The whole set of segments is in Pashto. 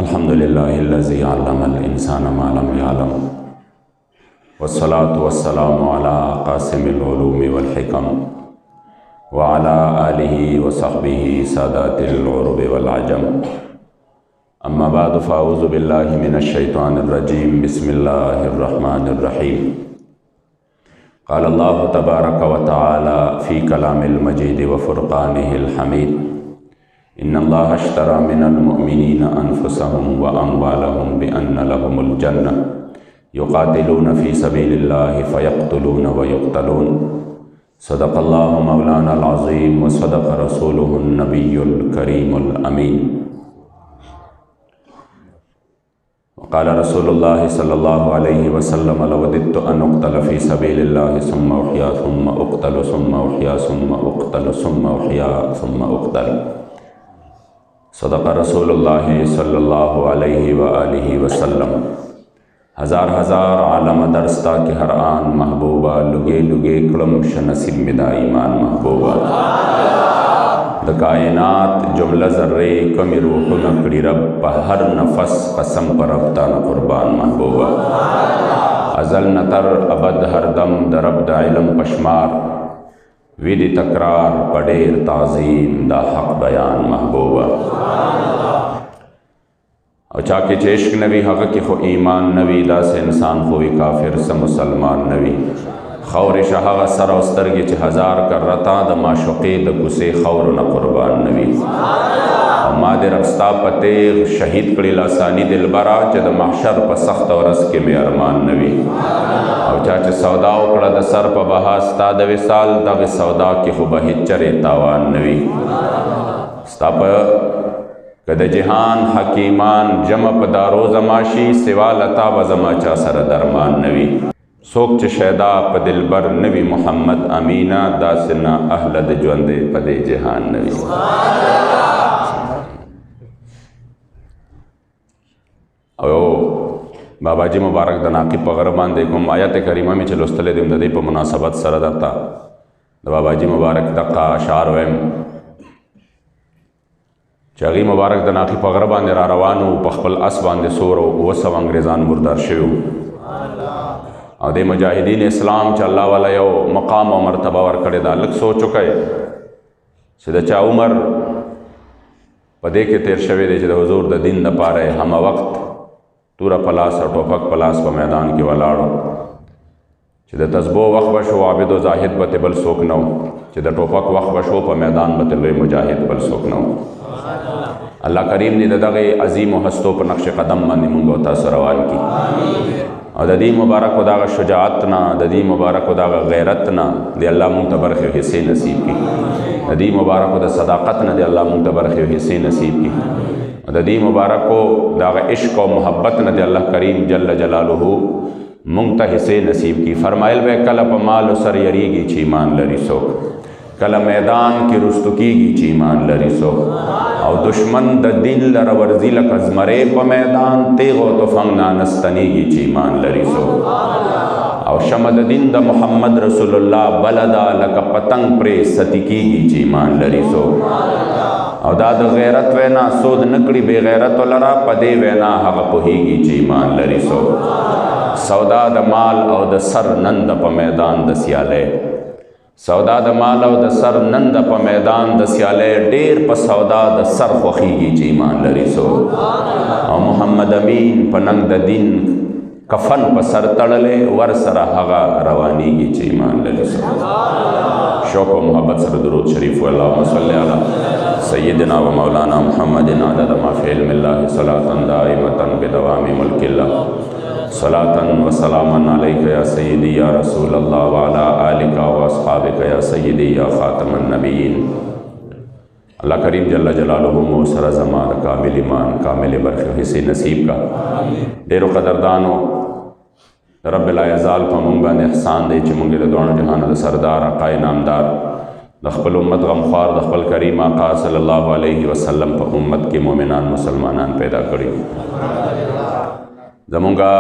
अल्हम्दुलिल्लाहिल्लज़ी अल्लमल इंसान मा लम यअलम वस्सलातु वस्सलामु अला क़ासिमिल उलूमि वल हिकम व अला आलिहि व सहबिहि सादातिल उरुब वल अजम। अम्मा बाद फ़अऊज़ु बिल्लाहि मिनश शैतानिर रजीम। बिस्मिल्लाहिर रहमानिर रहीम। क़ाल अल्लाहु तबारक व तआला फ़ी कलामिल मजीद व फ़ुरक़ानिहिल हमीद। इन्नल्लाह अश्तरा मिनल मुअमिनीना अनफुसहुम व अम्वालहुम बिअन्न लहुमुल जन्नह युक़ातिलूना फ़ी सबीलिल्लाहि फ़यक़्तुलूना व युक़्तलून। सदक़ल्लाहु मौलानल अज़ीम व सदक़ रसूलुहुन नबियुल करीमुल अमीन। क़ाल रसूलुल्लाहि सल्लल्लाहु अलैहि वसल्लम लवदित्तु अन उक़्तल फ़ी सबीलिल्लाहि सुम्मा उह्या सुम्मा उक़्तल सुम्मा उह्या सुम्मा उक़्तल सुम्मा उह्या सुम्मा उक़्तल। सदक़ रसूलुल्लाहि सल्लल्लाहु अलैहि व आलिहि वसल्लम। हज़ार हज़ार आलम दरस्ता के हर आन महबूबा लुगे लुगे कलम शनसिब मिदा ईमान महबूबा द कायनात जुमला ज़र्रे कमी रूह नकड़ी रब हर नफस कसम पर रब्ता न कुर्बान महबूबा। अज़ल नतर अबद हरदम दरब द इल्म पशमार विधि तकरार पडेर ताज़ीम दा हक बयान महबूबा। और चाके चेश्क नबी हक़ की खो ईमान नबी दा से इंसान खोई काफिर से मुसलमान नबी खौर शहा सर उस्तर के च हज़ार कर रता द माशुक़ी द गुसे खौर न कुर्बान नबी। और माद रफ्ता पते शहीद कड़ी लासानी दिल बरा च द महशर प सख्त और रस के में अरमान नबी। और चाचे सौदा उकड़ा द सर प बहास्ता द विसाल द सौदा के खुबहि चरे तावान नबी। स्ताप कद जहान हकीमान जमप दारो जमाशी सिवा लता व जमाचा सर दरमान नबी। सोच शैदा पदिल बर नबी मोहम्मद अमीना दासना अहलद ज्वंदे पदे जहान नबी। ओ बाबाजी मुबारक दनाकी पगरबान देखुम आयत करीमा में चलोस्तले दिम ददे पर मुनासबत सर दरता द बाबाजी मुबारक दक्का अशार वैम चागी मुबारक दनाकी पगरबान रा रवानू पखपल असबान दे सोरो वसव अंग्रेज़ान मुर्दार शेव और दे मुजाहिदीन इस्लाम च अल्लाह वाला यो मकाम और मरतबा वर करे दा लग सो चुका है सिदचा उमर पदे के तेर शवे दे च हुजूर द दिन द पारे हम वक्त तूरा पलास और टोपक पलास प मैदान के वलाड़ो च तस्बो वक़ बशो आबिद व जाहिद बते बल सोक नौ च टोपक वक़ बशो प मैदान बते मुजाहिद बल सोक नौ। अल्लाह करीम ने ददगे अजीम व हस्तो पर नक्श कदम मन मुंगोता सरवान की और ददी मुबारक उदागा शुजाअत ना ददी मुबारक उदागा गैरत ना दे अल्लाह मुंतबर के हिस्से नसीब की ददी मुबारक उदा सदाकत ना दे अल्लाह मुंतबर के हिस्से नसीब की और ददी मुबारक को दागा इश्क व मोहब्बत ना दे अल्लाह करीम जल्ल जलालुहु मुंगता हिस्से नसीब की। फरमाइल वे कल प माल सर यरीगी चीमान लरी सो कल मैदान की रुस्तुकी की चीमान लरी सो और दुश्मन द दिल लर वर्जी लकजमरे प मैदान तेगो तो फंग नानस्तनी की चीमान लरी सो और शमद दिन द मोहम्मद रसूलुल्लाह बलदा लक पतंग प्रे सतिकी की चीमान लरी सो और दाद गैरत वैना सोद नकड़ी बेगैरत लरा पदे वैना हक पोही की चीमान लरी सो सौदा द माल और द सर नंद प मैदान द सियाले सौदा द माल और द सर नंद प मैदान द सियाले डेर प सौदा द सर खोखी की चीमान लरी सो और मोहम्मद अमीन प नंग द दिन कफन प सर तड़ले वर सर हगा रवानी की चीमान लरी सो। शौक़ व मोहब्बत सर दुरूद शरीफ अल्लाहुम्मा सल्ली अला सय्यिदिना व मौलाना मुहम्मदिन अदद मा फ़ी इल्मिल्लाहि सलातन दाइमतन बिदवामी मुल्किल्लाह सलातन व सलामन अलैका या सय्यदी या रसूल अल्लाह व अला आलिका व अस्हाबिका या सय्यदी या ख़ातमन नबिय्यीन। अल्लाह करीम जल्ल जलालुहु मौसर ज़मान कामिल ईमान कामिल बरक़ हिस्से नसीब का डेरो कदरदान हो रब्बिल आज़ाल प मुंग बांदे एहसान दे च मुंगे दोनों जहान द सरदार आक़ाए नामदार द ख़पल उम्मत गमख़्वार द ख़पल करीम आक़ा सल्लल्लाहु अलैहि वसल्लम प उम्मत के मोमिनान मुसलमानान पैदा करी जमुंगा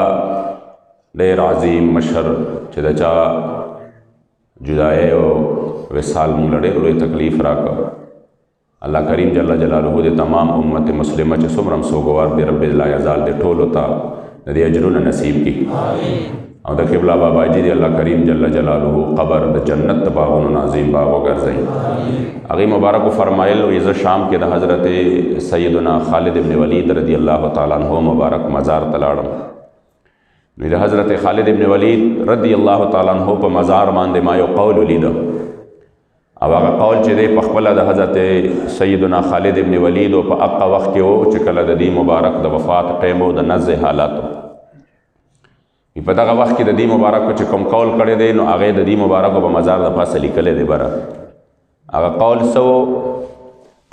डेर अजीम मशर चदचा जुदाए और विसाल मुँह लड़े रोए तकलीफ़ राक الله کریم جل جلاله د تمام امت مسلمه چې څومره سوګوار دی رب لا یزال د ټولو ته د دې اجرونه نصیب کړي او د قبله بابا جی دی الله کریم جل جلاله قبر د جنت باغونو نازیم باغ وګرځي هغه مبارک فرمایل او ز شام کې د حضرت سیدنا خالد ابن ولید رضی الله تعالی عنہ مبارک مزار تلاړم نو د حضرت خالد ابن ولید رضی الله تعالی عنہ په مزار باندې ما یو قول ولید او هغه قول چې دی په خپل د حضرت سیدنا خالد ابن ولید او په هغه وخت کې وو چې کله د دې مبارک د وفات ټیم او د نزع حالاتو په دغه وخت کې د دې مبارک چې کوم قول کړی دی نو هغه د دې مبارک په مزار د پاسه لیکل دی بره هغه قول سو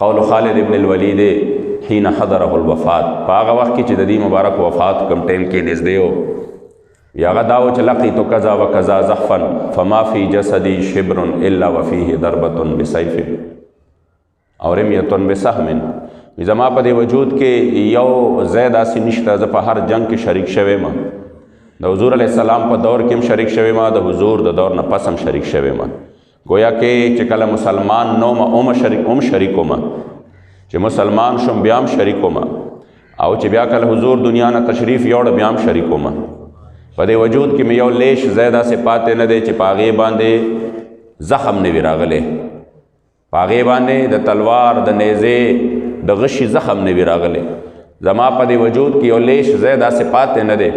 قول خالد ابن الولید حين حضره الوفات په هغه وخت کې چې د دې مبارک وفات کوم ټیم کې نږدې و یا هغه دا و چې لقیت کذا وکذا زحفا فما فی جسدی شبر الا وفيه ضربه بسيف او رمیه بسهم زما په دې وجود کې یو زید اسی نشته زه په هر جنگ کې شریک شوی ما د حضور علیہ السلام په دور کې هم شریک شوی ما د حضور د دور نه پس هم شریک شوی ما گویا کې چې کله مسلمان نو ما شریکو ما چې مسلمان شم بیا هم شریکو ما او چې بیا کله حضور دنیا نه تشریف یوړ بیا هم شریکو ما په دې وجود کې مې یو لیش زیاده سے پاتې نه دی چې پاغې باندې زخم نه وي راغلی پاغې باندې د تلوار د نیزې د غشي زخم نه وي راغلی زما په دې وجود کې یو لیش زیاده سے پاتې نه دی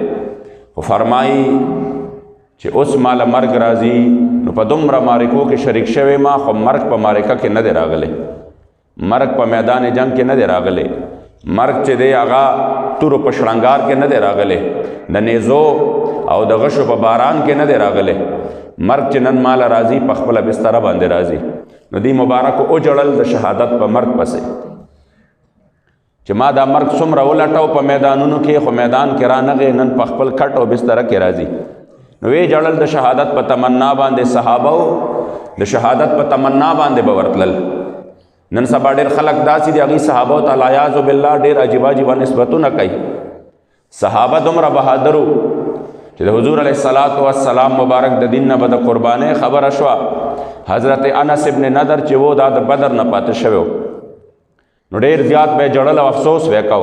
خو فرمایي چې اوس مال مرګ راځي نو په دومره معرکو کې شریک شوی ما خو مرګ په معرکه کې نه دی راغلی مرګ په میدان جنگ کې نه دی راغلی مرګ چې دی هغه تورو په شړنګار کې نه دی راغلی د نیزو او د غشو په باران کې نه دی راغلی مرګ چې نن مال راځي په خپله بستره باندې راځي نو دې مبارک او جړل د شهادت په مرګ پسې چې ما دا مرګ څومره ولټو په میدانونو کې خو میدان کې رانغې نن په خپل کټ او بستره کې راځي نو وی جړل د شهادت په تمنا باندې صحابه د شهادت په تمنا باندې به ورتلل نن سبا ډېر خلک داسې دي هغوی صحابو ته العیاذ بالله ډېر عجیبه عجیبه نسبتونه کوي صحابه دومره بهادر وو چې د حضور علیه السلام مبارک د دین نه به د قربانۍ خبره شوه حضرت انس ابن نضر چې و دا د بدر نه پاتې شوی و نو ډېر زیات به جړل او افسوس به کو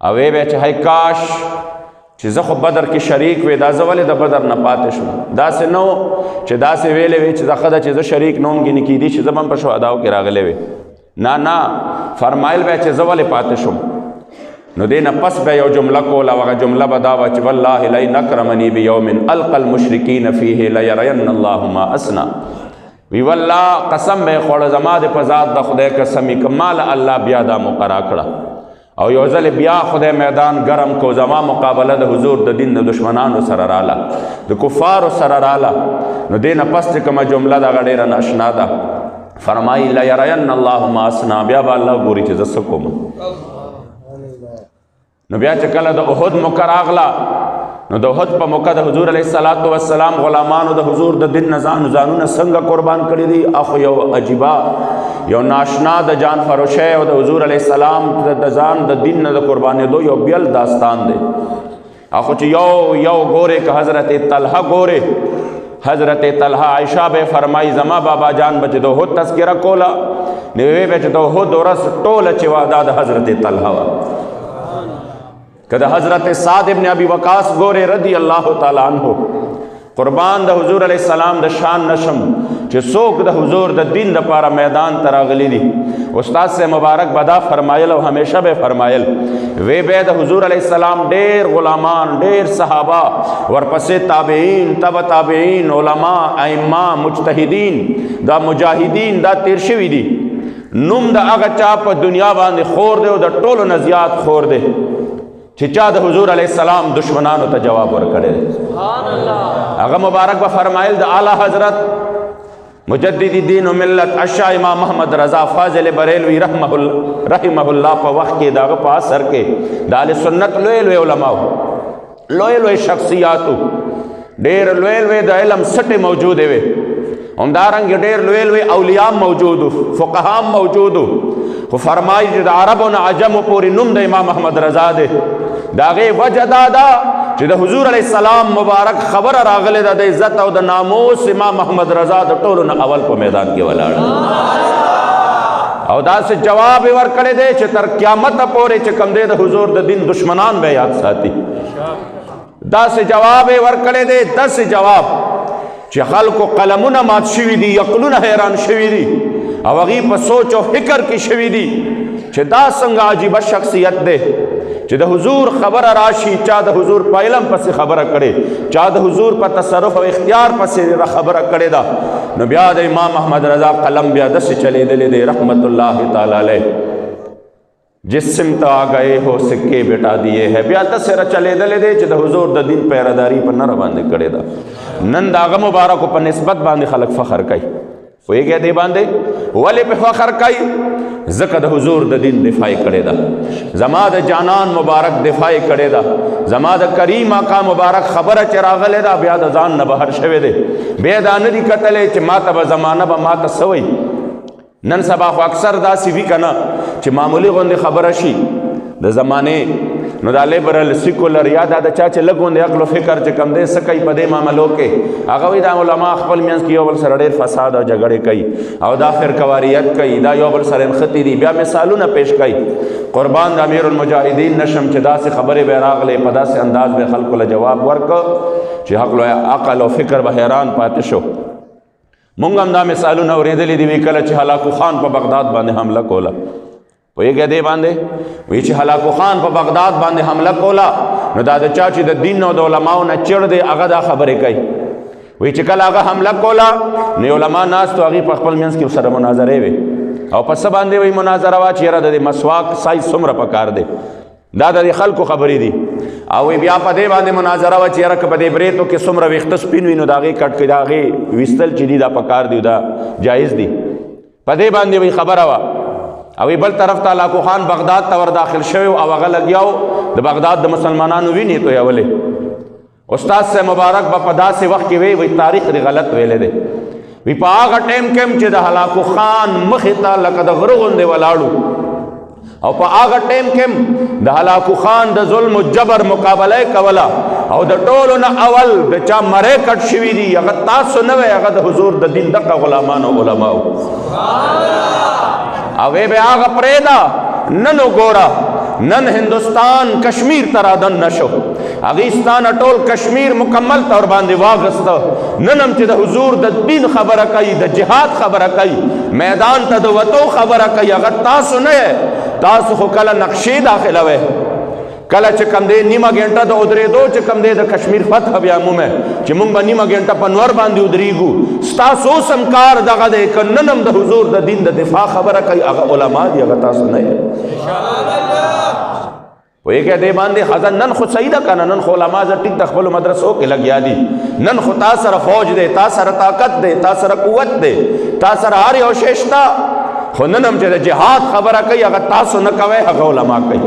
او وی به چې هی کاش چې زه خو بدر کې شریک وې دا زه ولې د بدر نه پاتې شوم داسې نه و چې داسې ویلې وې چې زه ښه ده چې زه شریک نه وم ګینې کیدی چې زه به هم په شهداو کې راغلی وې نه فرمایل به چې زه ولې پاتې شوم نو دې نه پس به یو جمله کول او هغه جمله به دا وه چې والله لئن اکرمني بیوم القى المشرکین فیه لیرین الله ما اصنع وی والله قسم به خوړه زما د په ذات د خدای قسمي که مال الله بیا دا مقرا کړه او یو ځل بیا خدای میدان ګرم کو زما مقابله د حضور د دین د دشمنانو سره راله د کفارو سره راله نو دې نه پس چې کومه جمله دغه ډېره ناشنا ده فرمایي لیرین الله ما اصنع بیا به الله ګوري چې زه څه کوم نو بیا چې کله د احد موقع راغله نو د احد په موقع د حضور علیه السلام غلامانو د حضور د دین نه ځانونه څنګه قربان کړي دي اخو یو عجیبه یو ناشنا د جان فروشی او د حضور علیه السلام د ځان د دین نه د قربانېدو یو بیل داستان دی اخو چې یو ګورې که حضرت طلحه ګورې حضرت طلحه عائشہ به فرمایي زما بابا جان به چې د احد تذکره کوله نو وی به چې د احد ورځ ټوله چې وه دا د حضرت طلحه وه که د حضرت سعد ابن ابي وقاص ګورې رضی الله تعالی عنہ قربان د حضور علیہ السلام د شان نشم چې څوک د حضور د دین لپاره میدان ته راغلی دي استاد سے مبارک بدا فرمایل او همیشه به فرمایل وی به د حضور علیہ السلام ډېر غلامان ډېر صحابه ورپسې تابعین تبع تابعین علما ائمه مجتهدین دا مجاهدین دا تیر شوي دي نوم د هغه چا په دنیا باندې خور دی او د ټولو نه زیات خور دی چې چا د حضور علیہ السلام دشمنانو ته جواب ورکړی هغه مبارک به فرمایل د اعلی حضرت مجدد دین و ملت اشا امام محمد رضا فاضل بریلوی رحمه الله په وخت کې دغه په اثر کې د اهل سنت لوی علماو لوی شخصیاتو ډېر لوی د علم سټې موجودې وې همدارنګه ډېر لوی اولیاء موجودو فقها موجودو خو فرمایي چې د عربو نه عجمو پورې نوم د امام محمد رضا دی د هغې وجه دا ده چې د حضور علیه السلام مبارک خبره راغلې ده د عزت او د ناموس امام محمد رضا د ټولو نه اول په میدان کې ولاړ او داسې جواب یې ورکړی دی چې تر قیامته پورې چې کوم دی د حضور د دین دشمنان به یاد ساتي. داسې جواب یې ورکړی دی، داسې جواب چې خلکو قلمونه مات شوي دي، عقلونه حیران شوي دي او هغوی په سوچ او فکر کې شوي دي چې دا څنګه عجیبه شخصیت دی چې د حضور خبره راشي، چا د حضور په علم پسې خبره کړې، چا د حضور په تصرف او اختیار پسې خبره کړې ده. نو بیا د امام محمد رضا قلم بیا داسې چلېدلی دی رحمت الله تعالی علیہ، جس سمت آ گئے ہو سکے بٹا دیے ہے. بیا داسې را چلېدلی دی چې د حضور د دین پیراداري په نره باندې کړې ده. نن د هغه مبارکو په نسبت باندې خلک فخر کوي. پوهېږئ دې باندې ولې په فخر کوي؟ ځکه د حضور د دین دفاع کړې ده، زما د جانان مبارک دفاع کړې ده، زما د کریم آقا مبارک خبره چې راغلی ده بیا د ځان نه بهر شوی دی. بیا دا نه دي کتلی چې ما ته به زمانه به ما ته څه وایي. نن سبا خو اکثر داسې وي که نه چې معمولي غوندې خبره شي د زمانې، نو دا لیبرل سیکولر یا دا د چا چې لږ غوندې عقل و فکر چې کم دی څه کوي په دې معاملو کې، هغه وایي دا علما خپل منځ کې یو بل سره ډېر فساد او جګړې کوي او دا فرقواریت کوي، دا یو بل سره نښتي دي. بیا مثالونه پیش کوي. قربان د امیر المجاهدین نشم چې داسې خبرې به راغلې، په داسې انداز به خلکو له جواب ورکړ چې عقل او فکر به حیران پاتې شو. مونږ هم دا مثالونه اورېدلي دي، وی کله چې هلاکو خان په بغداد باندې حمله کوله، پوهېږئ دې باندې وی چې هلاکو خان په بغداد باندې حمله کوله، نو دا د چا چې د دین او د علماو نه چړ دی هغه دا خبرې کوي. وی چې کله هغه حمله کوله نو علما ناست و، هغوی په خپل منځ کې سره مناظرې وې او په څه باندې وی مناظره وه چې یاره د مسواک سایز څومره پکار دی، دا د خلکو خبرې دي. او بیا په دې باندې مناظره وه چې یاره که په دې بریتو کې څومره ویښته سپین وي نو د هغې کټ کې د هغې ویستل چې دي دا پکار دي، دا جایز دي. په دې باندې وی خبره وه. او بل طرف ته هلاکو خان بغداد ته ور داخل شوی او هغه لګیاو د بغداد د مسلمانانو وینې تویولې. استاد صاحب مبارک به په داسې وخت کې وی تاریخ دې غلط ویلی دی. وی په هغه ټایم کې چې د هلاکو خان مخې ته لکه د غره غوندې ولاړو او په هغه ټایم کې د هلاکو خان د ظلم و جبر مقابله یې کوله او د ټولو نه اول د چا مرۍ کټ شوي دي هغه تاسو نه وی، هغه د حضور د دین دغه غلامان او علماو. او به هغه پرېږده نن وګوره، نن هندوستان کشمیر ته رادن نشو، هغې ستا نه ټول کشمیر مکمل طور باندې واغسته. نن هم چې د حضور د دین خبره کوي، د جهاد خبره کوي، میدان ته د وتو خبره کوي، هغه تاسو نه یې. تاسو خو کله نقشې داخلوئ، کله چې کم دی نیمه ګنټه د ودرېدو چې کم دی د کشمیر فتح بیا مومه چې مونږ به نیمه ګنټه په نور باندې ودرېږو. ستاسو اوس هم کار دغه دی که نن هم د حضور د دین د دفاع خبره کوي، هغه علما دي، هغه تاسو نه یې. پوهېږئ دې باندې ښځه نن خو صحیح ده که نه، نن خو علما زه ټیک د خپلو مدرسو کې لګیا دي، نن خو تا سره فوج دی، تا سره طاقت دی، تا سره قوت دی، تا سره هر یو شی شته، خو نن هم چې د جهاد خبره کوي هغه تاسو نه کوئ، هغه علما کوي.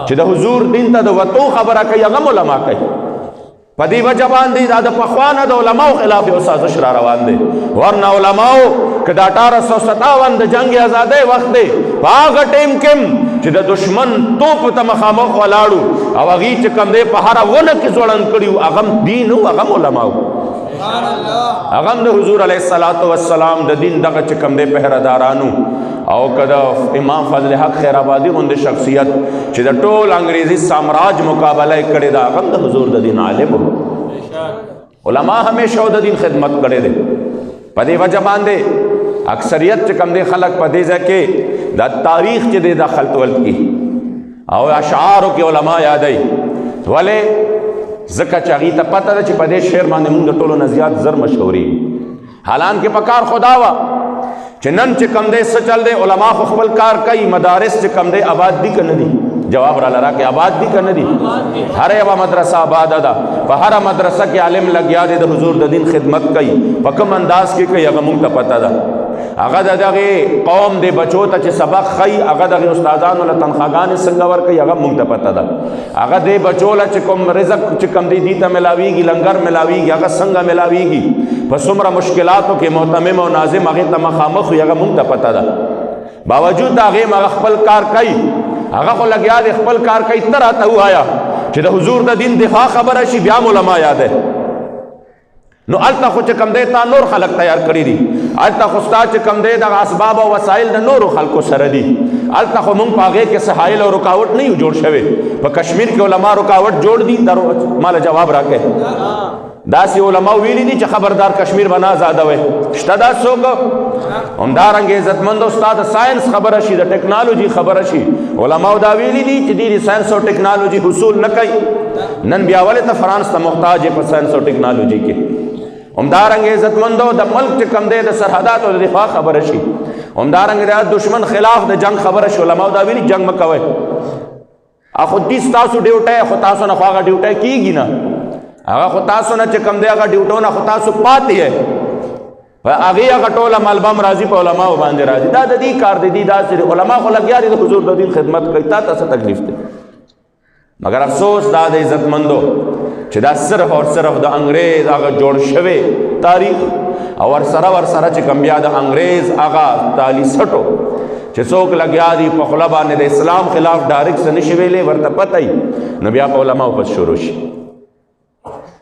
چې د حضور دین ته د وتو خبره کوي هغه علما کوي. په دې وجه باندې دا د پخوا نه د علماو خلاف یو سازش را روان دی. ورنه علماو که د 1857 د جنګ ازادۍ وخت دی، په هغه ټایم کې چې د دشمن توپ ته مخامخ ولاړو او هغوی چې کوم دی په هره ونه کې ځوړند کړي وو، هغه هم دین وو، هغه هم علما وو، هغه هم د حضور علیه السلام د دین دغه چې کوم دی پهرهدارانو. او که د امام فضل حق خیر آبادي غوندې شخصیت چې د ټول انګریزي سامراج مقابله یې کړې ده، هغه هم د حضور د دین عالم و. علما همیشه د دین خدمت کړې دی. په دې وجه باندې اکثریت چې کوم دی خلک په دې ځای کې د تاریخ چې دی دا خلط ولط کی او اشعارو کې علما یادوي. ولې؟ ځکه چې هغوی ته پته ده چې په دې شعر باندې مونږ د ټولو نه زیات زر مشهوري. حالانکه په کار خدا وه چې نن چې کم دی څه چل دی، علما خو خپل کار کوي، مدارس چې کم دی آباد دي که نه دي؟ جواب را لرا کې آباد دي که نه دي؟ هر یوه مدرسه آباده ده، په هره مدرسه کې عالم لګیا دی د حضور د دین خدمت کوي. په کوم انداز کې کوي هغه مونږ ته پته ده. هغه د دغې قوم د بچو ته چې سبق ښیي، هغه دغې استادانو له تنخواګانې څنګه ورکوي هغه مونږ ته پته ده. هغه دې بچو له چې کوم رزق چې کوم دی ته ملاویږي، لنګر ملاویږي، هغه څنګه ملاویږي، په څومره مشکلاتو کې محتمم او ناظم هغې ته مخامخ وي، هغه مونږ ته پته ده. باوجود د هغې هغه خپل کار کوي، هغه خو لګیا دی خپل کار کوي. ته راته ووایه چې د حضور د دین دفاع خبره شي بیا علما یاده. نو هلته خو چې کوم دی تا نور خلک تیار کړي دي، هلته خو ستا چې کوم دی دغه اسباب او وسایل د نورو خلکو سره دي هلته خو موږ په هغې کې څه حایل او رکاوټ نه یو جوړ شوی په کشمیر کې علما رکاوټ جوړ دي ماله جواب راکړئ داسې علما ویلي دي چې خبردار کشمیر به نه ازادوئ شته دا څوک همدارنګې عزتمندو ستا د ساینس خبره شي د ټیکنالوجي خبره شي علماو دا ویلي دي چې دوی د ساینس او ټیکنالوجي حصول نه کوي نن بیا ولې ته فرانس ته محتاج په ساینس او ټیکنالوجي کې همدارنګې عزتمندو د ملک چې کوم دی د سرحداتو د دفاع خبره شي همدارنګې د دشمن خلاف د جنگ خبره شي علماو دا ویلي جنگ مه کوئ خو دي ستاسو ډیوټی خو تاسو نه خو هغه ډیوټی کېږي نه هغه خو تاسو نه چې کوم دی هغه ډیوټونه خو تاسو پاتې یې په هغې هغه ټوله ملبم راځي په علماو باندې راځي دا د دې کار دی دي داسې علما خو لګیا دي د حضور د دین خدمت کوي تا ته څه تکلیف دی مگر افسوس دا د عزتمندو چې دا صرف او صرف د انګریز هغه جوړ شوی تاریخ او ورسره چې کوم بیا د انګریز هغه تالیسټو چې څوک لګیا دي په خوله باندې د اسلام خلاف ډایرکټ څه نشي ویلی ورته پته وي نو بیا په علماو پس شروع شي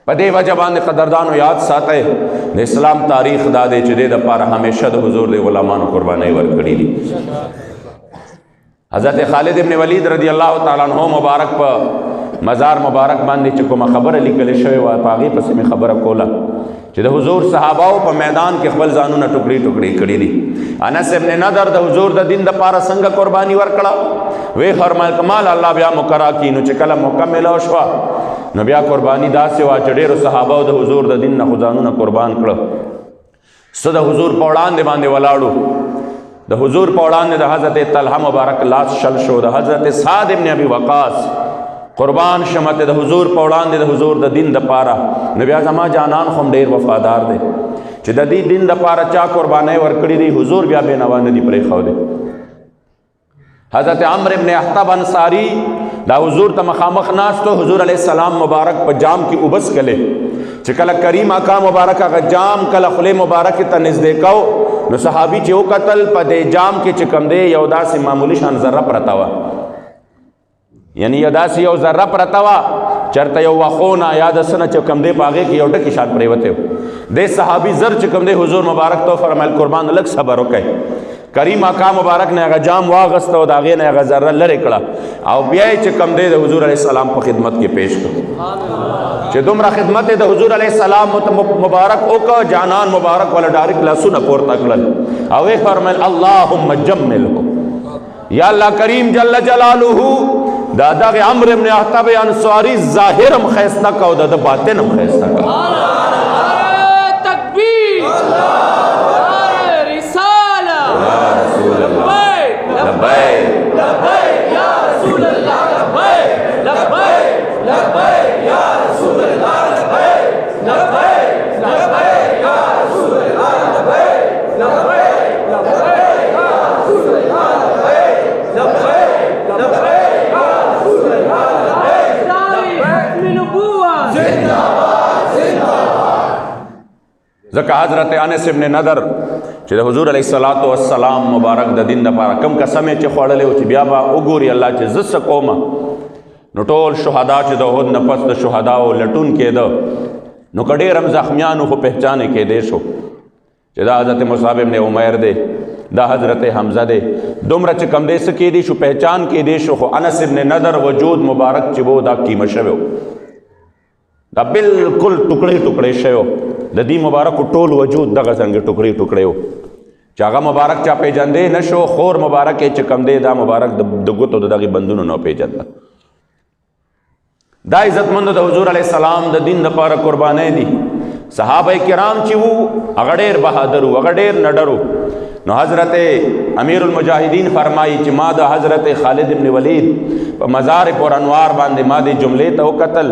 په دې وجه باندې قدردانو یاد ساتئ د اسلام تاریخ دا دی چې دې دپاره همیشه د حضور د علمانو قربانۍ ورکړي دي حضرت خالد ابن ولید رضی الله تعالی عنہ مبارک په مزار مبارک باندې چې کومه خبره لیکلې شوې وه په هغې پسې مې خبره کوله چې د حضور صحاباو په میدان کې خپل ځانونه ټوکړي ټوکړي کړي دي انس ابن نضر د حضور د دین دپاره څنګه قرباني ورکړه وی فرمایل کمال الله بیا مقرا کي نو چې کله موقع میلاو شوه نو بیا قرباني داسې وه چې ډېرو صحاباو د حضور د دین نه خو ځانونه قربان کړه څه د حضور په وړاندې باندې ولاړو د حضور په وړاندې د حضرت طلحه مبارک لاس شل شو د حضرت سعد ابن ابي وقاص قربان شمت د حضور په وړاندې د حضور د دین دپاره نو بیا زما جانان خو ډېر وفادار دی چې د دې دین دپاره چا قربانۍ ورکړي دي حضور بیا بېنوا نه دي پرېښودی حضرت عمرو ابن احطب انصاری دا حضور ته مخامخ ناستو حضور علیہ السلام مبارک په جام کې اوبس کلې چې کله کریم آقا مبارک هغه جام کله خولې مبارکې ته نږدې کو نو صحابي چې وکتل په دې جام کې چې کوم دی یو داسې معمولي شان ذره پرته وه یعنی یو داسې یو ذره پرته وه چېرته یو وښونه یا د څه نه چې کوم دی په هغې کې یو ټکي شان پرېوتی و دې صحابي زر چې کوم دی حضور مبارک ته وفرمیل قربان لږ صبر وکئ کریم آقا مبارک نه هغه جام واغسته او د هغې نه هغه ذره لرې کړه او بیا یې چې کوم دی د حضور علیه السلام په خدمت کې پیش کړو چې دومره خدمت د حضور علیه السلام مبارک وکړه جانان مبارک والا ډایرکټ لاسونه پورته کړل او یې فرمیل اللهم جمله یا الله کریم جل جلاله دا دغه عمرو ابن احطب انصاری ظاهر هم ښایسته که او د باطن هم ښایسته که تکبیر رساله لبیک لبیک لبیک یا رسول اللہ لبیک لبیک لبیک یا رسول اللہ لبیک لبیک لبیک یا رسول اللہ لبیک لبیک لبیک یا رسول اللہ لبیک لبیک لبیک یا رسول اللہ لبیک لبیک من نبوت زندہ باد زندہ باد ځکه حضرت انس ابن نضر چې د حضور علیه الصلاة والسلام مبارک د دین دپاره کم قسم یې چې خوړلی و چې بیا به وګوري الله چې زه څه کومه نو ټول شهدا چې د احد نه پس د شهداو لټون کېده نو که ډېر هم زخمیان خو پهچانې کېدی شو چې دا حضرت مصعب ابن عمیر دی دا حضرت حمزه دی دومره چې کم دی څه کېدی شو پهچان کېدی شو خو انس ابن نضر وجود مبارک چې و دا قیمه شوی دا بالکل ټوکړې ټوکړې شوی د دې مبارکو ټول وجود دغه څنګه ټوکړې ټوکړې و چې هغه مبارک چا پیژندې نه شو خور مبارک یې چې کم دی دا مبارک د ګوتو د دغې بندونو نه پیژنده دا عزتمندو د حضور علیه السلام د دین دپاره قربانۍ دي صحابه کرام چې وو هغه ډېر بهادر وو هغه ډېر نډر وو نو حضرت امیر المجاهدین فرمایي چې ما د حضرت خالد ابن ولید په مزار پر انوار باندې ما دې جملې ته وکتل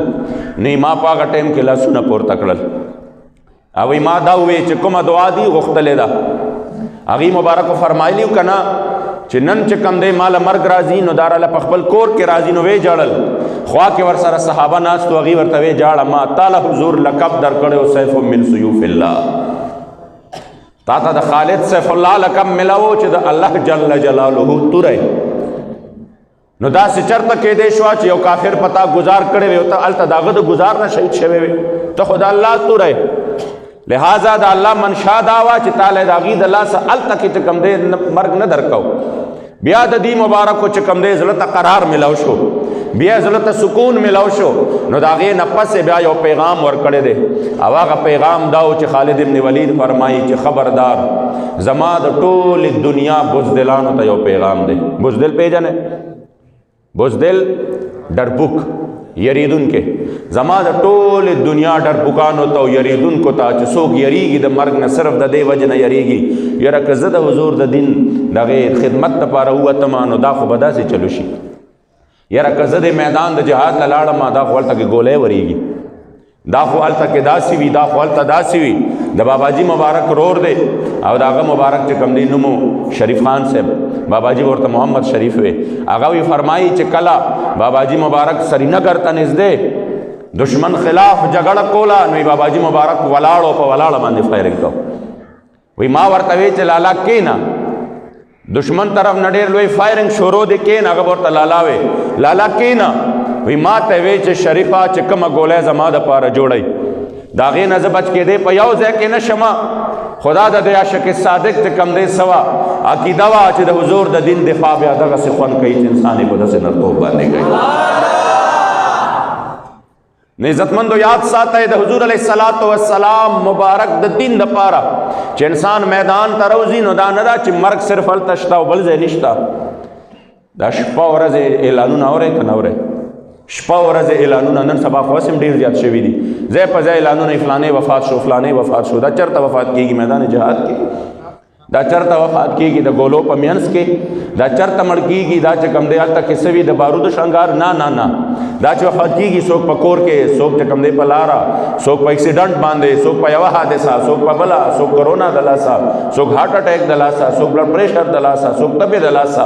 نه ما په هغه ټایم کې لاسونه پورته کړل او ما دا وویل چې کومه دعا دي غوښتلې ده هغې مبارکو فرمایلي که نه چې نن چې کم دی ماله مرګ راځي نو داراله په خپل کور کې راځي نو ویې جړل خوا کې ورسره صحابه ناست و هغې ورته ویې جاړه ما تاله حضور لقب درکړی و سیف من سیوف الله تا ته د خالد سیف الله لقب ملاو چې د الله جل جلاله توری نو داسې چرته کېدی شوه چې یو کافر پتا گزار کړی وی ته هلته د هغه د ګزار نه شهید شوی وی ته خو د الله توری لہٰذا دا اللہ منشا داوا چې تعالی د هغې د لاسه هلته کې چې کوم دی مرګ نه درکو. بیا د دې مبارکو چې کوم دی زړه ته قرار ملو شو، بیا زړه ته سکون ملو شو، نو د هغې نه پسې بیا یو پیغام ورکړی دی، او هغه پیغام دا و چې خالد ابن ولید فرمایي چې خبردار زما د ټولې دنیا بزدلانو ته یو پیغام دی. بزدل پیژنې؟ بزدل ډربوک، یریدونکې. زما د ټولې دنیا ډربوکانو ته او یریدونکو ته چې څوک یریږي د مرګ نه صرف د دې وجې نه یریږي یاره که زه د حضور د دین دغې خدمت دپاره ووتم نو دا خو به داسې چلو شي. یاره که زه د میدان د جهاد له لاړم دا خو هلته کې ګولۍ ورېږي، دا خو هلته کې داسې وي، دا خو هلته داسې وي. د باباجي مبارک رور دی او د هغه مبارک چې کوم دی نومو شریف خان صاحب، باباجي ورته محمد شریف وی. هغه وی فرمایي چې کله باباجي مبارک سرینگر ته نږدې دشمن خلاف جګړه کوله نو باباجي مبارک ولاړو په ولاړه باندې فایرنګ کو. وی ما ورته وی چې لالا کېنه، دشمن طرف نه ډېر لوی فایرنګ شروع دی، کېنه. هغه ورته لالا وی لالا کېنه. وی ما ته وی چې شریفه چې کومه ګولۍ زما دپاره جوړئ د هغې نه زه بچ کېدی په یو ځای کې نه شمه. خدا د دې عاشق صادق چې کوم دی سوه عقیده وه چې د حضور د دین دفاع بیا دغسې خوند کوي چې انسان یې په داسې نرتوب باندې کوي. نو عزتمندو یاد ساتئ د حضور علیه السلام مبارک د دین دپاره چې انسان میدان ته روځي نو دا نه ده چې مرګ صرف هلته شته او بل ځای نشته. دا شپه ورځې اعلانونه اورئ که نه اورئ؟ شپه ورځې اعلانونه نن سبا خو هم ډېر زیات شوي دي، ځای په ځای اعلانونه فلانې وفات شو فلانې وفات شو. دا چېرته وفات کېږي؟ میدان جهاد کې. دا چېرته وفات کېږي؟ د ګولو په منځ کې. دا چېرته مړ کېږي؟ دا چې کوم دی هلته کې سوي د بارودو شنګار؟ نه نه نه. دا چې وفات کېږي څوک په کور کې، څوک چې کوم دی په لاره، څوک په اکسیډنټ باندې، څوک په یوه حادثه، څوک په بله، څوک کرونا د لاسه، څوک هارټ اټیک د لاسه، څوک بلډ پریشر د لاسه، څوک تبې د لاسه.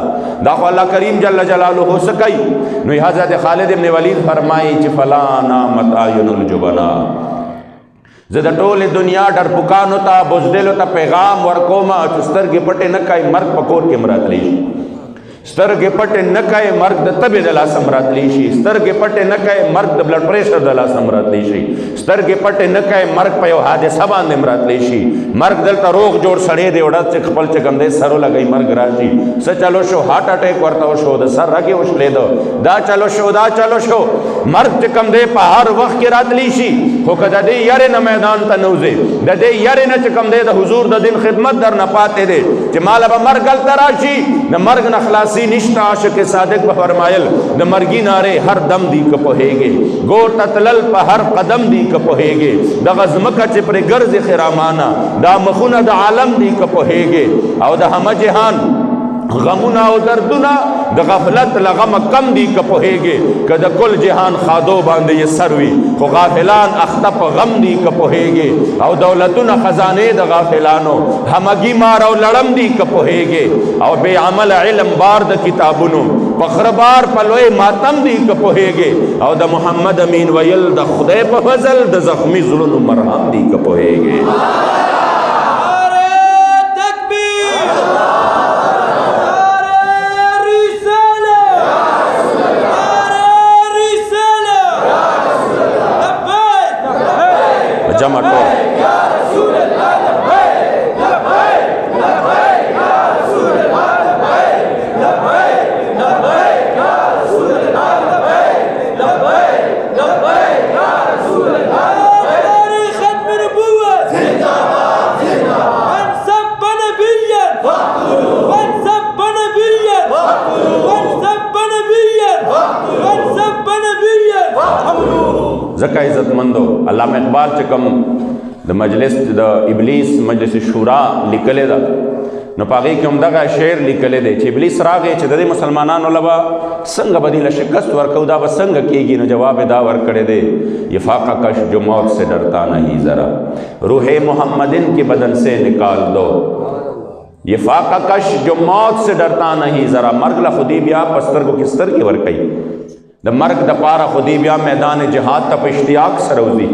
دا خو الله کریم جل جلاله څه کوي؟ نو حضرت خالد ابن ولید فرمایي چې فلا نامت اعین الجبنا، زه د ټولې دنیا ډربوکانو ته بزدلو ته پیغام ورکوم چې سترګې پټې نه کوئ مرګ په کور کې مراتلی شي. سترګې پټې نه کوئ مرګ د تبې د لاسه مراتلی شي. سترګې پټې نه کوئ مرګ د بلډ پریشر د لاسه مراتلی شي. سترګې پټې نه کوئ مرګ په یو حادثه باندې مراتلی شي. مرګ دلته روغ جوړ سړی دی وړه چې خپل چې کوم دی سر ولګوي مرګ راشي. څه چلو شو؟ هارټ اټیک ورته وشو، د سر رګې وشلېده، دا چلو شو دا چلو شو. مرګ چې کوم دی په هر وخت کې راتلی شي، خو که د دې یارې نه میدان ته نه وځې، د دې یارې نه چې کوم دی د حضور د دین خدمت در نه پاتې دی چې ماله به مرګ هلته راشي، د مرګ نه خلاصي نشته. عاشق صادق به فرمایل د مرګي نارې هر دم دی که پوهېږې، ګور ته تلل په هر قدم دی که پوهېږې، دغه ځمکه چې پرې ګرځې خرامانه دا مخونه د عالم دی که پوهېږې، او د همه جهان غمونه او دردونه د غفلت له غمه کم دي که پوهېږې، که د کل جهان خادو باندې یې سر وي خو غافلان اخته په غم دي که پوهېږې، او دولتونه خزانې د غافلانو همګي مار او لړم دي که پوهېږې، او بې عمل علم بار د کتابونو فخر بار په لوی ماتم دي که پوهېږې، او د محمد امین ویل د خدای په فضل د زخمي زړونو مرهم دي که پوهېږې. ځکه عزتمندو علامه اقبال چې کوم د مجلس د ابلیس مجلس شورا لیکلی ده نو په هغې کې هم دغه شعر لیکلی دی چې ابلیس راغی چې د دې مسلمانانو له به څنګه به دې له شکست ورکو، دا به څنګه کېږي؟ نو جواب یې دا ورکړی دی یہ فاقہ کش جو موت سے ڈرتا نہیں ذرا روح محمدن کے بدن سے نکال دو، یہ فاقہ کش جو موت سے ڈرتا نہیں ذرا. مرګ له خودی بیا په سترګو کې سترګې ورکوي، د مرګ د پاره خودی بیا میدان جهاد ته په اشتیاق سره وځي،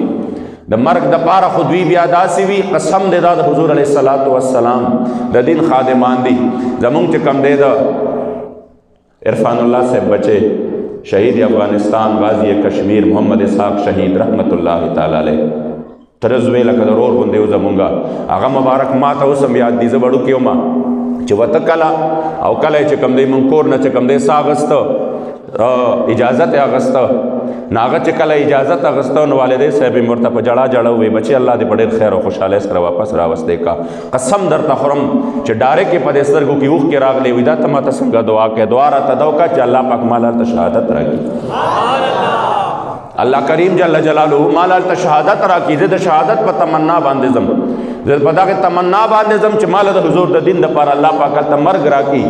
د مرګ د پاره خو دوی بیا داسې وي قسم دی دا د حضور علیه السلام د دین خادمان دي. زمونږ چې کم دی د عرفان الله صاحب بچے شہید افغانستان غازی کشمیر محمد اسحاق شہید رحمت اللہ تعالی علیہ تر زوی لکه د رور غوندې و زمونږه هغه مبارک ما ته اوس هم یاد دي زه وړوکی وم چې وته کله او کله چې کوم دی مونږ کور نه چې کوم دی سا اغسته اجازت یې اغسته نو هغه چې کله اجازت اغسته نو والدې صاحب یې ورته په ژړا ژړا وویل بچې الله دې په ډېر خیر او خوشحالۍ سره واپس راوستی کا قسم درته خورم چې ډارې کې په دې سترګو کې اوښکې راغلې وي دا ته ماته څنګه دعا کوې دعا راته دا وکړه چې الله پاک ما ته شهادت راکړي الله کریم جل جلاله ما ته شهادت راکړي زه د شهادت په تمنا باندې ځم زه په دغه تمنا باندې ځم چې ما له د حضور د دین دپاره الله پاک هلته مرګ راکړي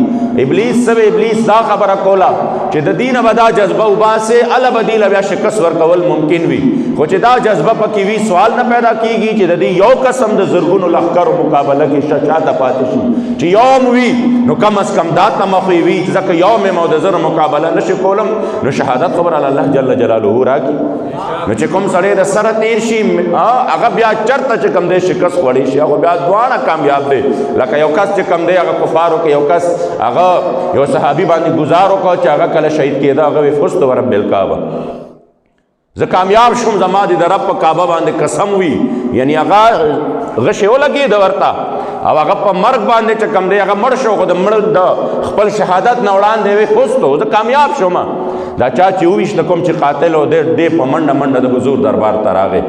ابلیس سوی ابلیس دا خبره کوله چې د دینه به دا جذبه وباسې هله به دې له بیا شکست ورکول ممکن وي خو چې دا جذبه پکې وي سوال نه پیدا کېږي چې د دې یو قسم د زرګونو لښکرو مقابله کې چاته پاتې شي چې یوم وي نو کم از کم دا تمه خو وي ځکه یوم یم او د زر مقابله نشي کولم نو شهادت خبره الله جل جلاله راکړي نو چې کوم سړی د سره تیر شي هغه بیا چرته چې کوم دی شکست خوړی شي هغه بیا دواړه کامیاب دی لکه یو کس چې کوم دی هغه کفارو کې یو کس هغه یو صحابي باندې ګزار وکړ چې هغه کله شهید کېده هغه وی فزت ورب الکعبه زه کامیاب شوم زما د رب په کعبه باندې قسم وي یعنی هغه غشې ولګېده ورته او هغه په مرګ باندې چې کوم دی هغه مړ شو خو د مړ د خپل شهادت نه وړاندې وی فزتو زه کامیاب شوم دا چا چې وویشت کوم چې قاتل و دی په منډه منډه د حضور دربار ته راغی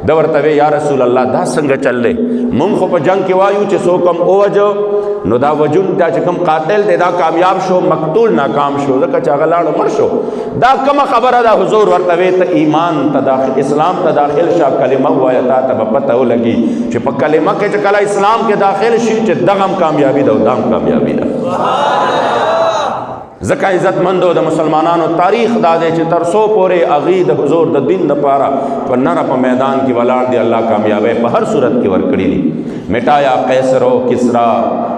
ده ورته وی یا رسول الله دا څنګه چل دی مونږ خو په جنګ کې وایو چې څوک هم ووجه نو دا وجون دا چې کوم قاتل دی دا کامیاب شو مقتول ناکام شو ځکه چې هغه لاړو مړ شو دا کومه خبره ده حضور ورته وی ته ایمان ته داخل اسلام ته داخل شه کلمه ووایه تا ته به پته ولګي چې په کلمه کې چې کله اسلام کې داخل شي چې دغه هم کامیابي ده او دا هم کامیابي ده ځکه عزتمندو د مسلمانانو تاریخ دا دی چې تر څو پورې هغوی د حضور د دین دپاره په نره په میدان کې ولاړ دی الله کامیابی په هر صورت کې ورکړي دي مٹایا قیصر و کسرا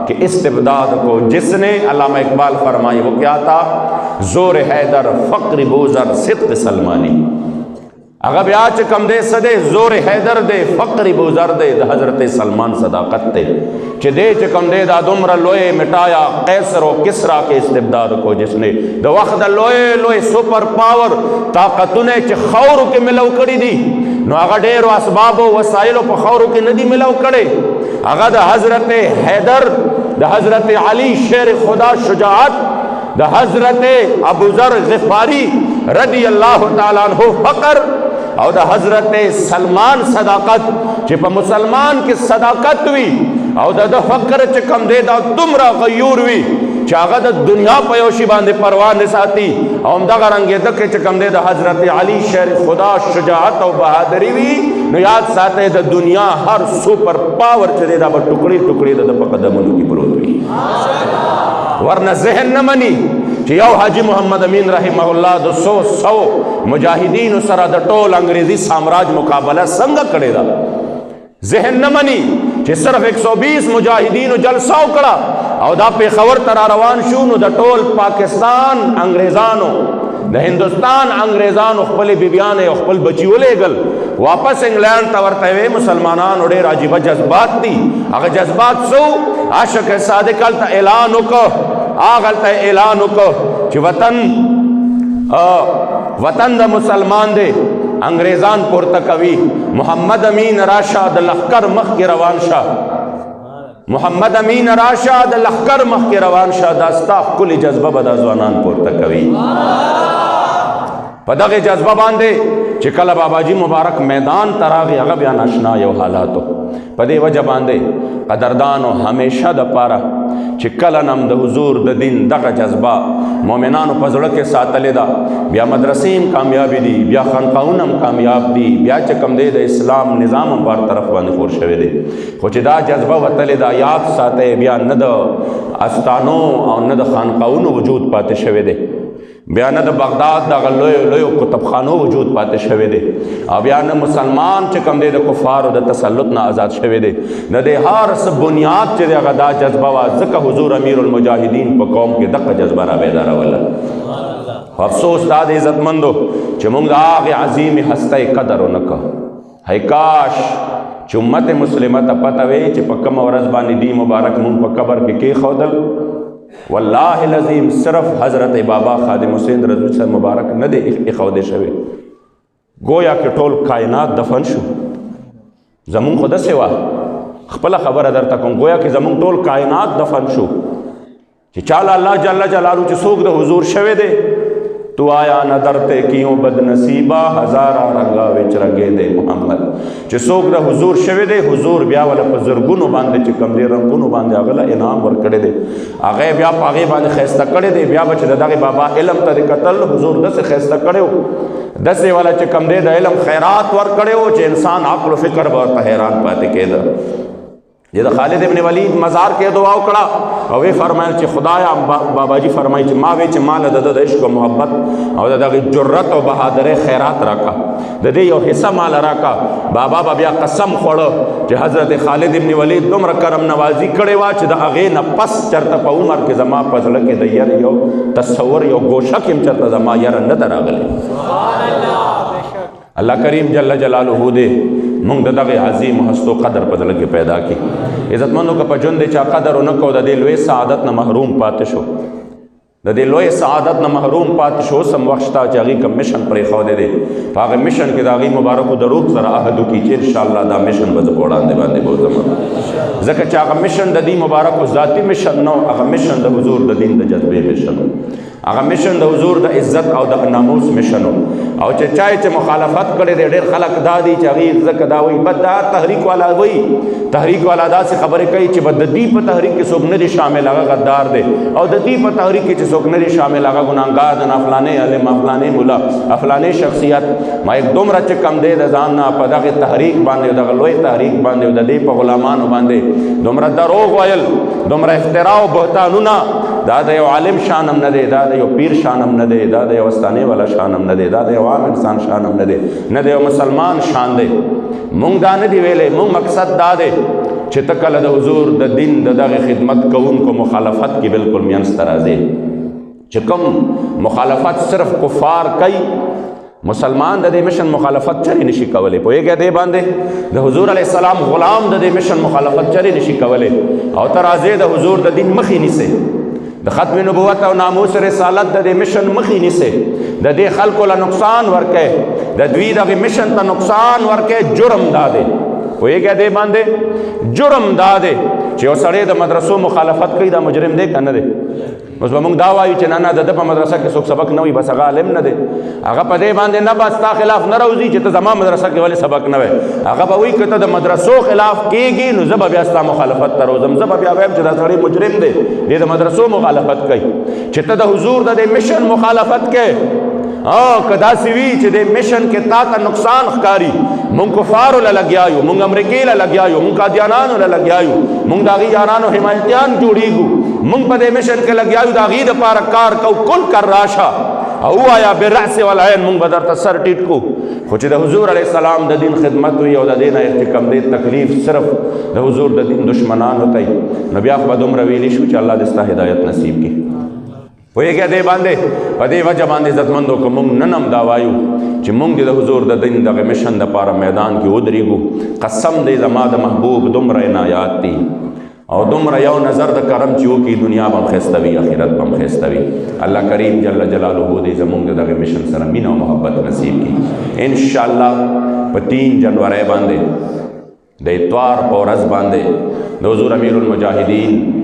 کہ استبداد کو جس نے علامہ اقبال فرمائی وہ کیا تھا زور حیدر فقر بوزر صدق سلمانی اگر بیا چې کم دے سدے زور حیدر دے فقر بوزر دے دا حضرت سلمان صداقت دے چې دے چې کم دے دا دمر لوئے مٹایا قیصر و کسرا کے استبداد کو جس نے دا وقت لوئے لوئے سپر پاور طاقتنے چې خورو کے ملو کری دی نو هغه ډېرو اسبابو وسایلو په خاورو کې نه دي ملو کړی هغه د حضرت حیدر د حضرت علی شیر خدا شجاعت د حضرت ابوذر غفاری رضی اللہ تعالیٰ عنہ فقر او د حضرت سلمان صداقت چې په مسلمان کې صداقت وي او د فقر چې کم دی دا دومره غیور وي چې هغه د دنیا په یو شي باندې پروا نه ساتي او همدغه رنګې د کې چې کم دی د حضرت علی شیر خدا شجاعت او بہادری وي نو یاد ساتئ د دنیا هر سپر پاور چې دی دا به ټوکړي ټوکړي د په قدمونو کې پروت وي ورنه ذهن نه مني چې یو حاجی محمد امین رحمه الله د 100 مجاهدینو سره د ټول انګریزي سامراج مقابله څنګه کړې ده ذهن نه مني چې صرف 120 مجاهدینو جلسه وکړه او دا پیښور ته را روان شو نو د ټول پاکستان انګریزانو د هندوستان انګریزانو خپل بیبیانې او خپل بچي ولېږل واپس انګلینډ ته ورته وی مسلمانانو ډېر عجیبه جذبات دي هغه جذبات څو عاشق صادق هلته اعلان وکړ هغلته اعلان وکړ چې وطن د مسلمان دی انګریزان پورته کوي محمد امین راشه د لښکر مخکې روان شه محمد امین راشه د لښکر مخکې روان شه دا ستا ښکلې جذبه به دا ځوانان پورته کوي په دغه جذبه باندې چې کله باباجي مبارک میدان ته راغی هغه بیا ناشنا یو حالاتو په دې وجه باندې قدردانو همیشه دپاره چې کله نم د حضور د دین دغه جذبه مؤمنانو په زړه کې ساتلې ده بیا مدرسې هم کامیابې دي بیا خانقاهونه هم کامیاب دي بیا چې کوم دی د اسلام نظام هم بار طرف باندې خور شوی دی خو چې دا جذبه وتلې ده یاد ساتئ بیا نه د استانو او نه د خانقاهونو وجود پاتې شوی دی بیا نه د بغداد دغه لویو کتابخانو وجود پاتې شوی دی او بیا نه مسلمان چې کوم دی د کفارو د تسلط نه آزاد شوی دی د دې هر څه بنیاد چې دی هغه دا جذبه وه ځکه حضور امیر المجاهدین په قوم کې دغه جذبه را بیداروله افسوس دا د عزتمندو چې موږ د هغې عظیمې هستۍ قدر ونه کړو هی کاش چې امت مسلمه ته پته وی چې په کومه ورځ باندې دی مبارک موږ په قبر کې کېښودل والله العظیم صرف حضرت بابا خادم حسین رضوی صاحب مبارک نه دی ایښودی شوی گویا کہ ټول کائنات دفن شو زمونږ خو داسې وه خپله خبره درته کوم گویا کې زمونږ ټول کائنات دفن شو چې چاله الله جل جلاله چې څوک د حضور شوی دی تو آیا نہ درتے کیوں بد نصیبہ ہزارہ رنگا وچ رنگے دے محمد چې څوک د حضور شوی دی حضور بیا ولا په زرګونو باندې چې کم دی رنگونو باندې هغه انعام ورکړی دی هغه بیا په هغې باندې ښایسته کړی دی بیا به چې د دغې بابا علم ته د کتل حضور داسې ښایسته کړی و داسې والا چې کم دی د علم خیرات ورکړی و چې انسان عقل و فکر به ورته حیران پاتې کېده یہ دا خالد ابن ولید مزار کے دعا کڑا اور وہ فرمائے کہ خدایا بابا جی فرمائے کہ ماں وے مال د عشق و محبت اور دا جرت و بہادر خیرات راکا دے یو حصہ مال راکا بابا بیا قسم خوڑو کہ حضرت خالد ابن ولید تمر کرم نوازی کڑے وا چې دا هغې نه پس چرته په عمر کې زما په زړه کې د یره یو تصور یو گوشه کې چرته زما یره نه ده راغلی اللہ کریم جل جلالہ دے مونږ د دغه عظیم هستو قدر په زړه کې پیدا کړي عزتمندو که په ژوند چا قدر ونه کو د دې لوی سعادت نه محروم پاتې شو د دې لوی سعادت نه محروم پاتې شو سم وخت شته چې هغې کوم مشن پرېښودی دی په هغه مشن کې د هغې مبارکو د روح سره عهد وکړي چې انشاءالله دا مشن به زه په وړاندې باندې بوځم ځکه چې هغه مشن د دې مبارکو ذاتي مشن نه هغه مشن د حضور د دین د جذبې مشن هغه مشن د حضور د عزت او د ناموس مشن او چې چای چې مخالفت کړي دی ډېر خلک دا دي چې هغې ځکه دا وایي بد دا تحریک والا وایي تحریک والا داسې خبرې کوي چې بد د دې په تحریک کې څوک نه دي شامل هغه غدار دی او د دې په تحریک کې چې څوک نه دي شامل هغه ګناهګار دی نه فلانې علم فلانې ملا فلانې شخصیت ما یک دومره چې کم دی د ځان نه په دغې تحریک باندې دغه لوی تحریک باندې د دې په غلامانو باندې دومره دروغ ویل دومره افترا او بهتانونه دا د یو عالم شانم نه دی دا د یو پیر شانم نه دی دا د یو استانې والا شانم نه دی دا د یو عام انسان شانم نه دی نه د یو مسلمان شان دی مونږ دا نه دی ویلی مونږ مقصد دا دی چې ته کله د حضور د دین د دغې خدمت کوونکو مخالفت کې بالکل منځ ته راځې چې کوم مخالفت صرف کفار کوي مسلمان د دې مشن مخالفت چرې نشي کولی پوهېږئ دې باندې د حضور علیه السلام غلام د دې مشن مخالفت چرې نشي کولی او ته راځې د حضور د دین مخې نیسې د ختم نبوت او ناموس رسالت د دې مشن مخې نیسې د دې خلکو له نقصان ورکې د دوی دغې مشن ته نقصان ورکې جرم دا دی پوهېږئ دې باندې جرم دا دی چې یو سړی د مدرسو مخالفت کوي دا مجرم دی که نه دی اوس به موږ دا وایو چې نه نه د ده په مدرسه کې څوک سبق نه وي بس هغه عالم نه دی هغه په دې باندې نه به ستا خلاف نه راوځي چې ته زما مدرسه کې ولې سبق نه وی هغه به وایي که ته د مدرسو خلاف کېږي نو زه به بیا ستا مخالفت ته راوځم زه به بیا وایم چې دا سړی مجرم دی دې د مدرسو مخالفت کوي چې ته د حضور د دې مشن مخالفت کوې که داسې وي چې د مشن کې تا ته نقصان ښکاري مونږ کفارو له لګیا یو مونږ امریکې له لګیا یو مونږ قادیانانو له لګیا یو مونږ د هغې یارانو حمایتیان جوړېږو مونږ په دې مشن کې لګیا یو د هغې دپاره کار کوو کل کر راشه او ووایه بالرأس والعین مونږ به درته سر ټیټ کړو خو چې د حضور علیه السلام د دین خدمت وي او د دې نه چې کوم دی تکلیف صرف د حضور د دین دشمنانو ته نو بیا خو به دومره ویلی شو چې الله دې ستا هدایت نصیب کړي پوهېږئ دې باندې په دې وجه باندې عزتمندو که مونږ نن هم دا وایو چې مونږ د حضور د دین دغه مشن دپاره میدان کې ودرېږو قسم دی زما د محبوب دومره عنایات دي او دومره یو نظر د کرم چې وکړي دنیا به هم ښایسته وي آخرت به هم ښایسته وي الله کریم جل جلاله دې زمونږ د دغه مشن سره مینه او محبت نصیب کړي انشاءالله په 3 جنورۍ باندې د اتوار په ورځ باندې د حضور امیر المجاهدین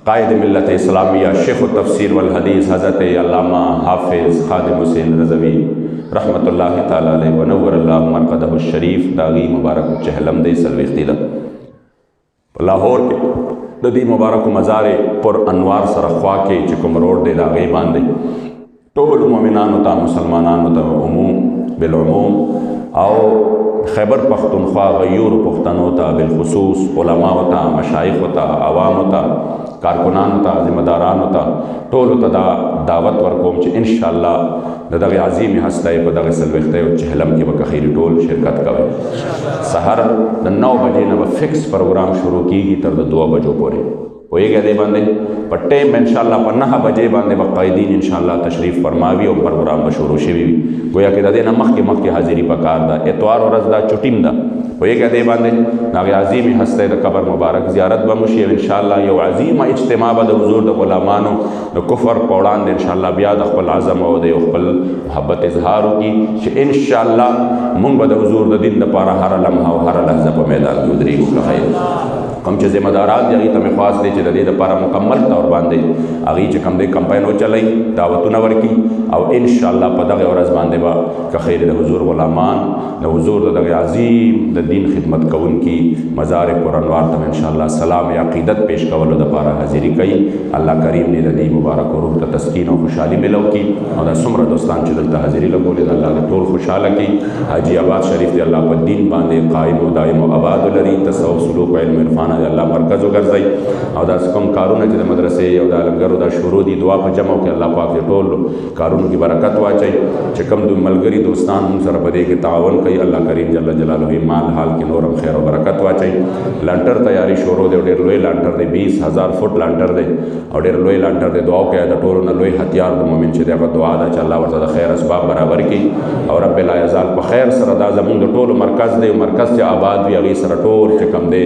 قائد ملت اسلامیہ شیخ التفسیر والحدیث حضرت علامہ حافظ خادم حسین رضوی رحمت اللہ تعالی علیہ ونور اللہ مرقدہ الشریف داغی مبارک چہلم دے سلویختی دا لاہور کے ددی مبارک مزار پر انوار سرخوا کے چکم روڈ دے داغی باندے ټول مومنانو ته مسلمانانو ته عموم بالعموم او خیبر پختونخوا غیور پختنو ته بالخصوص علماء ته مشایخ ته عوام ته کارکنانو ته ذمہ دارانو ته ټولو ته دا دعوت ورکوم چې انشاءالله د دغې عظیمې هستۍ په دغه څلوېښتیو چهلم کې به که خیري ټول شرکت کوئ سحر د 9 بجې نه به فکس پروګرام شروع کیږي تر د 2 بجو پورې پوهېږئ دې باندې په ټیم به انشاءالله په 9 بجې باندې به قایدین انشاءالله تشریف فرماوي او پروګرام به شروع شوي وي ګویا کې د دې نه مخکې حاضري پکار ده اتوار ورځ دا چټیم ده پوهېږئ دې باندې د هغې عظیمې هستۍ د قبر مبارک زیارت به مو شي او انشاءالله یو عظیمه اجتماع به د حضور د غلامانو د کفر په وړاندې انشاءالله بیا د خپل عزم او د یو خپل محبت اظهار وکړي چې انشاءالله مونږ به د حضور د دین دپاره هره لمحه او هره لحظه په میدان کې ودرېږو که خیر کوم چې ذمه داران دي هغې ته مې خواست دی چې د دې دپاره مکمل طور باندې هغې چې کوم دی کمپاین وچلوي دعوتونه ورکړي او انشاءالله په دغه ورځ باندې به که خیر د حضور غلامان د حضور د دغه عظیم د دین خدمت کوونکي مزار پرانوار ته انشاءالله سلام عقیدت پیش کولو دپاره حاضري کوي الله کریم دې د دې مبارک روح ته تسکین او خوشحالي ملو کړي او دا څومره دوستان چې دلته حاضري لګولې د الله دې ټول خوشحاله کړي حاجي آباد شریف دې الله په دین باندې قایم او دایم او آباد ولري تصوف سلوک او علم عرفان د الله مرکز وګرځي او دا کوم کارونه چې د مدرسې او د لنګرو دا شروع دي دعا په جمع کې الله پاک دې ټول کارونو کې برکت واچي چې کوم د ملګري دوستان موږ سره په دې کې تعاون کوي الله کریم جل جلاله مال حال کې نورم خیر او برکت واچي لانټر تیاری شروع دی ډېر لوی لانټر دی 20,000 فوټ لانټر دی او ډېر لوی لانټر دی دعا کوي د ټولو نه لوی هتیار د مؤمن چې دی هغه دعا ده چې الله ورته د خیر اسباب برابر کړي او رب لا یزال په خیر سره دا زموږ د ټولو مرکز دی مرکز چې آباد وي هغې سره ټول چې کوم دی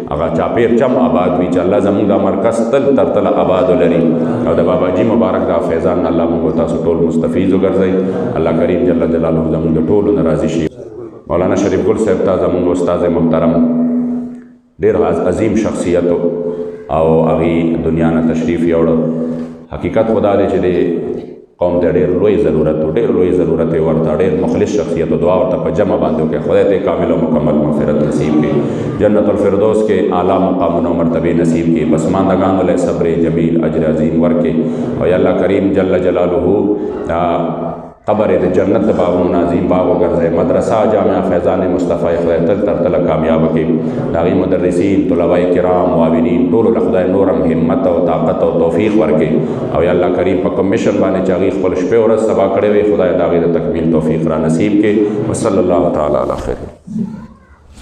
هغه چاپیر چم آباد وي چې الله زموږ دا مرکز تل تر تله آباد ولري او د باباجي مبارک دا فیضان الله موږ تاسو ټول مستفیض وګرځئ الله کریم جل جلاله زموږ د ټولو نه راضي شي مولانا شریف ګل صاحب ته زموږ استاد محترم ډېر عظیم شخصیت او هغې دنیا نه تشریف یوړ حقیقت خدا دی چې د قوم ته ډېر لوی ضرورت و ډېر لوی ضرورت یې ورته ډېر مخلص شخصیت و دعا ورته په جمع باندې وکړي خدای ته کامل او مکمل مغفرت نصیب کړي جنت الفردوس کې اعلیٰ مقامونه او مرتبې نصیب کړي پسماندگانو له صبر جمیل اجر عظیم ورکړي او یا الله کریم جل جلاله قبر د جنت د باغونو عظیم باغ وګرځي مدرسه جامعه فیضان مصطفی خدای تل تر تله کامیاب کړي د هغې مدرسین طلبه کرام معاونین ټولو له خدای نورم همت او طاقت او توفیق ورکړي او یا الله کریم په کوم مشن باندې چې هغې خپل شپې ورځ سبا کړې وي خدای د هغې د تکمیل توفیق را نصیب کړي وصلی الله تعالی علی خیر